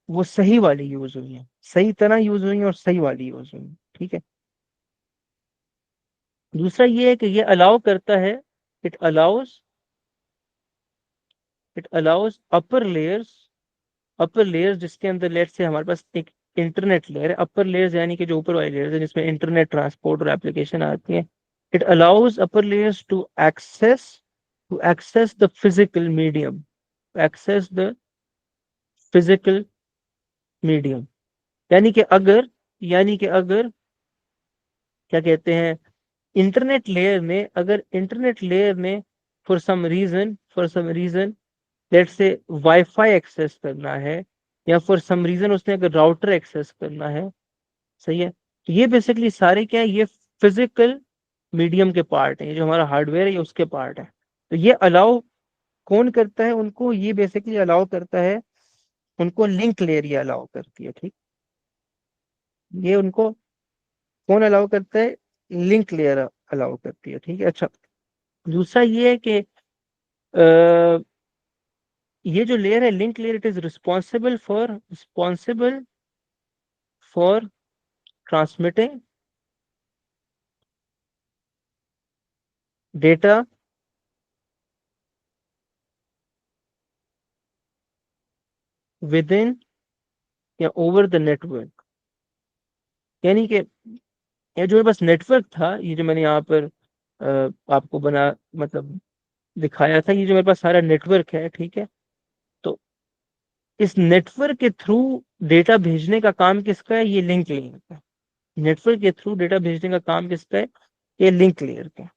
वो सही वाली यूज हुई है, सही तरह यूज हुई है और सही वाली यूज हुई है, ठीक है। दूसरा ये है कि ये अलाउ करता है, it allows it allows upper layers जिसके अंदर लेट से हमारे पास एक इंटरनेट लेयर है, अपर लेयर्स यानी कि जो ऊपर वाली लेयर्स है जिसमें इंटरनेट ट्रांसपोर्ट और एप्लीकेशन आती है, it allows upper layers to access the physical medium, access the physical medium. यानी कि अगर क्या कहते हैं, इंटरनेट लेयर में for some reason let's say wifi access करना है, या फॉर सम रीजन उसने अगर राउटर एक्सेस करना है, सही है, तो ये बेसिकली सारे क्या है, ये फिजिकल मीडियम के पार्ट है, ये जो हमारा हार्डवेयर है ये उसके पार्ट है। तो ये अलाउ कौन करता है उनको, ये बेसिकली अलाउ करता है उनको लिंक लेयर, ये अलाउ करती है, ठीक। ये उनको कौन अलाउ करता है, लिंक लेयर अलाउ करती है, ठीक है। अच्छा, दूसरा ये है कि ये जो लेयर है link layer, it is responsible for transmitting data with in या ओवर द नेटवर्क। यानी कि ये जो मेरे पास नेटवर्क था, ये जो मैंने यहाँ पर आपको बना मतलब दिखाया था, ये जो मेरे पास सारा नेटवर्क है, ठीक है। तो इस नेटवर्क के थ्रू डेटा भेजने का काम किसका है, ये लिंक लेयर का। नेटवर्क के थ्रू डेटा भेजने का काम किसका है, ये लिंक लेयर का।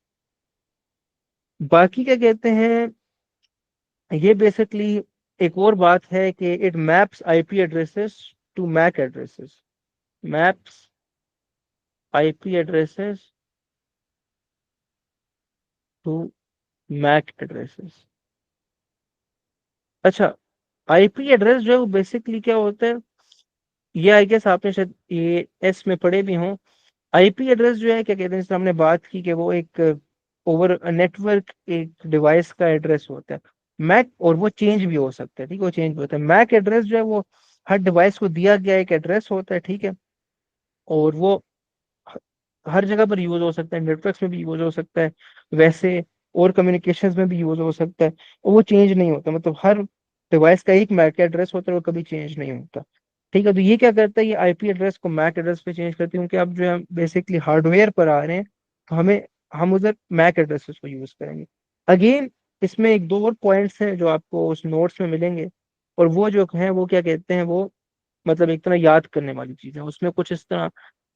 बाकी क्या कहते हैं, ये बेसिकली एक और बात है कि it maps IP addresses to MAC addresses, maps IP addresses to MAC addresses. अच्छा, आईपी एड्रेस जो है वो बेसिकली क्या होता है, ये आई गेस आपने शायद ये एस में पढ़े भी हों। आईपी एड्रेस जो है क्या कहते हैं, जैसे हमने बात की कि वो एक ओवर नेटवर्क एक डिवाइस का एड्रेस होता है मैक, और वो चेंज भी हो सकता है, ठीक है, वो चेंज भी होता है। मैक एड्रेस जो है वो हर डिवाइस को दिया गया एक एड्रेस होता है, ठीक है, और वो ह- हर जगह पर यूज हो सकता है, नेटवर्क्स में भी यूज हो सकता है वैसे, और कम्युनिकेशंस में भी यूज हो सकता है, और वो चेंज नहीं होता, मतलब हर डिवाइस का एक मैक एड्रेस होता है, वो कभी चेंज नहीं होता, ठीक है। तो ये क्या करता है, ये आईपी एड्रेस को मैक एड्रेस पे चेंज करते हैं, क्योंकि अब जो है बेसिकली हार्डवेयर पर आ रहे हैं, तो हम उधर मैक एड्रेसेस को यूज करेंगे। अगेन इसमें एक दो और पॉइंट्स हैं जो आपको उस नोट्स में मिलेंगे, और वो जो है वो क्या कहते हैं, वो मतलब एक तरह याद करने वाली चीज है, उसमें कुछ इस तरह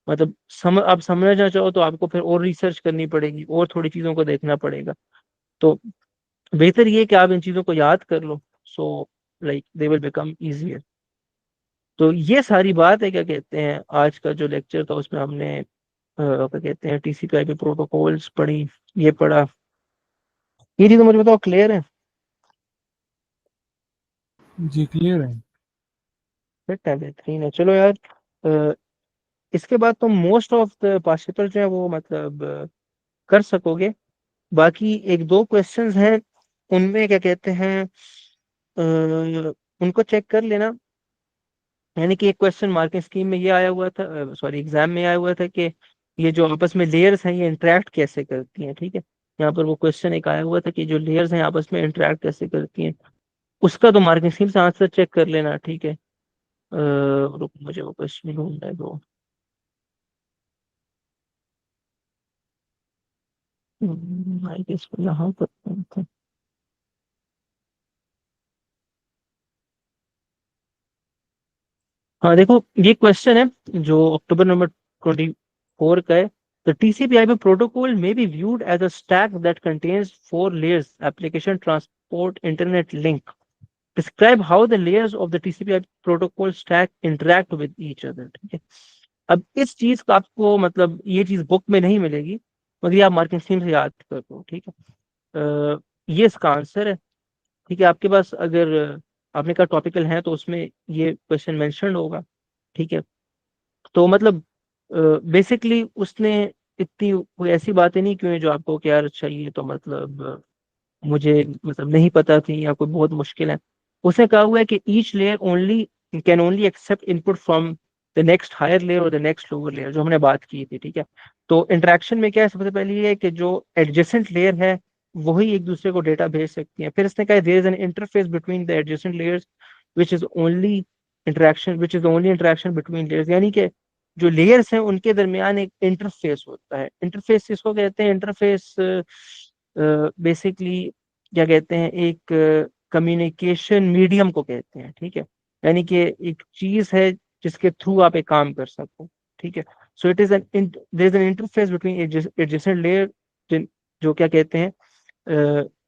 मतलब आप समझना चाहो तो आपको फिर और रिसर्च करनी पड़ेगी और थोड़ी चीजों को देखना पड़ेगा। तो बेहतर ये है कि आप इन चीजों को याद कर लो, so like they will become easier. तो ये सारी बात है, क्या कहते हैं, आज का जो लेक्चर था उसमें हमने क्या कहते हैं टीसीपी आईपी प्रोटोकॉल्स पढ़ी, ये पढ़ा। ये चीज तो मुझे बताओ क्लियर है, जी क्लियर है। फिट है, बेहतरीन है। चलो यार, अ, इसके बाद तो मोस्ट ऑफ द पार्टिसिपल जो है वो मतलब कर सकोगे। बाकी एक दो क्वेश्चंस हैं, उनमें क्या कहते हैं उनको चेक कर लेना। यानी कि एक क्वेश्चन मार्किंग स्कीम में ये आया हुआ था, सॉरी एग्जाम में आया हुआ था कि ये जो आपस में लेयर्स हैं ये इंटरेक्ट कैसे करती हैं, ठीक है। यहाँ पर वो क्वेश्चन एक आया हुआ था कि जो लेयर्स हैं आपस में इंटरेक्ट कैसे करती हैं, उसका तो मार्किंग स्कीम से आंसर चेक कर लेना, ठीक है। रुक, मुझे वो क्वेश्चन ढूंढने दो। आई गेस यहाँ पर था। हाँ देखो, ये क्वेश्चन है जो अक्टूबर नंबर 24 का है। The टीसीपी/आईपी protocol may be viewed as a stack that contains four layers: application, transport, internet link. Describe how the layers of the TCP/IP protocol stack interact with each other. ठीक है। अब इस चीज का आपको मतलब ये चीज बुक में नहीं मिलेगी, मगर ये आप मार्किंग स्कीम से याद कर लो, ठीक है। ये इसका आंसर है, ठीक है। आपके पास अगर आपने कहा टॉपिकल है तो उसमें ये क्वेश्चन मेंशन होगा, ठीक है। तो मतलब बेसिकली उसने इतनी कोई ऐसी बातें नहीं की हैं जो आपको कि यार अच्छा ये तो मतलब मुझे मतलब नहीं पता थी या कोई बहुत मुश्किल है। उसने कहा हुआ है कि each layer only can only accept input from the next higher layer और द नेक्स्ट लोअर लेयर, जो हमने बात की थी, ठीक है। तो इंटरेक्शन में क्या है, सबसे पहले ये है कि जो एडजेसेंट लेयर है वही एक दूसरे को डेटा भेज सकती हैं। फिर इसने कहा there is an interface between the adjacent layers which is only interaction between layers, यानी कि जो लेयर्स हैं उनके दरमियान एक इंटरफेस होता है। इंटरफेस किसको कहते हैं? इंटरफेस बेसिकली क्या कहते हैं, एक कम्युनिकेशन मीडियम को कहते हैं, ठीक है। यानी कि एक चीज है जिसके थ्रू आप एक काम कर सको, ठीक है। So it is an there is an interface between adjacent layer, जो क्या कहते हैं,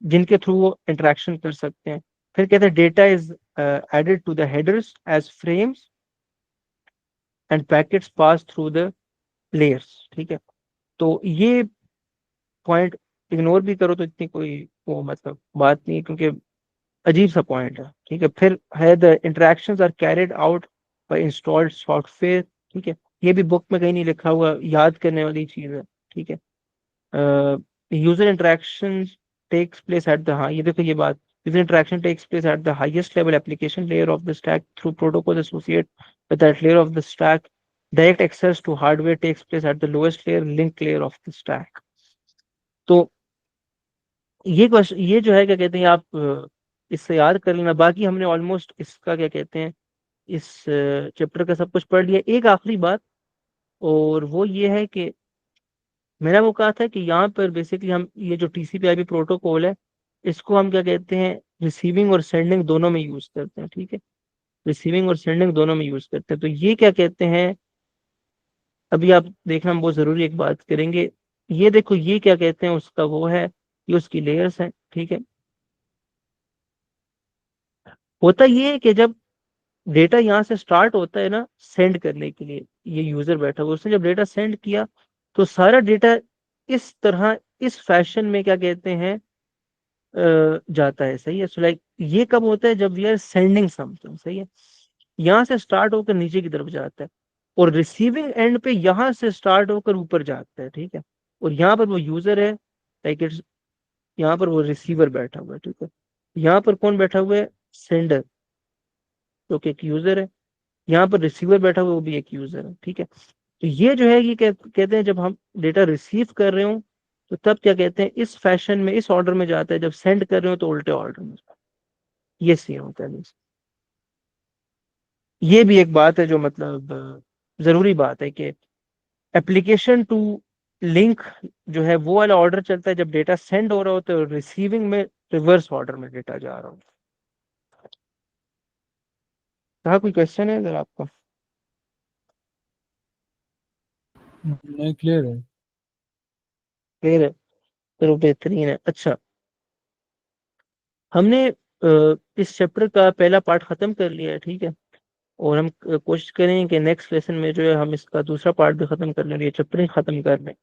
जिनके थ्रू वो इंटरेक्शन कर सकते हैं। फिर कहते हैं data is added to the headers as frames and packets pass through the layers, ठीक है। तो ये पॉइंट इग्नोर भी करो तो इतनी कोई वो मतलब बात नहीं है, क्योंकि अजीब सा पॉइंट है, ठीक है। फिर है the interactions are carried out by installed software, ठीक है। ये भी बुक में कहीं नहीं लिखा हुआ, याद करने वाली चीज है, ठीक है। User interaction takes place at the, हाँ ये देखो ये बात, user interaction takes place at the highest level application layer of the stack through protocol associate with that layer of the stack. Direct access to hardware takes place at the lowest layer, link layer of the stack. तो ये question, ये जो है क्या कहते हैं, आप इससे याद कर लेना। बाकी हमने ऑलमोस्ट इसका क्या कहते हैं, इस चैप्टर का सब कुछ पढ़ लिया। एक आखिरी बात, और वो ये है कि मैंने वो कहा था कि यहाँ पर बेसिकली हम ये जो टीसीपी/आईपी प्रोटोकॉल है, इसको हम क्या कहते हैं, रिसीविंग और सेंडिंग दोनों में यूज करते हैं, ठीक है। रिसीविंग और सेंडिंग दोनों में यूज करते हैं। तो ये क्या कहते हैं, अभी आप देखना, हम बहुत जरूरी एक बात करेंगे। ये देखो, ये क्या कहते हैं, उसका वो है, ये उसकी लेयर्स है, ठीक है। होता ये है कि जब डेटा यहाँ से स्टार्ट होता है ना सेंड करने के लिए, ये यूजर बैठा हुआ, उसने जब डेटा सेंड किया, तो सारा डेटा इस तरह, इस फैशन में क्या कहते हैं, जाता है, सही है। सो लाइक ये कब होता है, जब वी आर सेंडिंग समथिंग, सही है। यहाँ से स्टार्ट होकर नीचे की तरफ जाता है, और रिसीविंग एंड पे यहाँ से स्टार्ट होकर ऊपर जाता है, ठीक है। और यहाँ पर वो यूजर है, लाइक इट्स, यहाँ पर वो रिसीवर बैठा हुआ है, ठीक है। यहाँ पर कौन बैठा हुआ है? सेंडर, जो कि एक यूजर है। यहाँ पर रिसीवर बैठा हुआ है, वो भी एक यूजर है, ठीक है। तो ये जो है, ये कहते हैं जब हम डेटा रिसीव कर रहे हो, तो तब क्या कहते हैं, इस फैशन में, इस ऑर्डर में जाता है। जब सेंड कर रहे हो तो उल्टे ऑर्डर में जाता है। ये सीन होता है। ये भी एक बात है जो मतलब जरूरी बात है कि एप्लीकेशन टू लिंक जो है, वो वाला ऑर्डर चलता है जब डेटा सेंड हो रहा होता है, और रिसीविंग में रिवर्स ऑर्डर में डेटा जा रहा होता है। कहा कोई क्वेश्चन है अगर आपका? नहीं, क्लियर है। क्लियर है, चलो बेहतरीन है। अच्छा, हमने इस चैप्टर का पहला पार्ट खत्म कर लिया है, ठीक है। और हम कोशिश करें कि नेक्स्ट लेसन में जो है हम इसका दूसरा पार्ट भी खत्म कर लें, ये चैप्टर ही खत्म कर लें।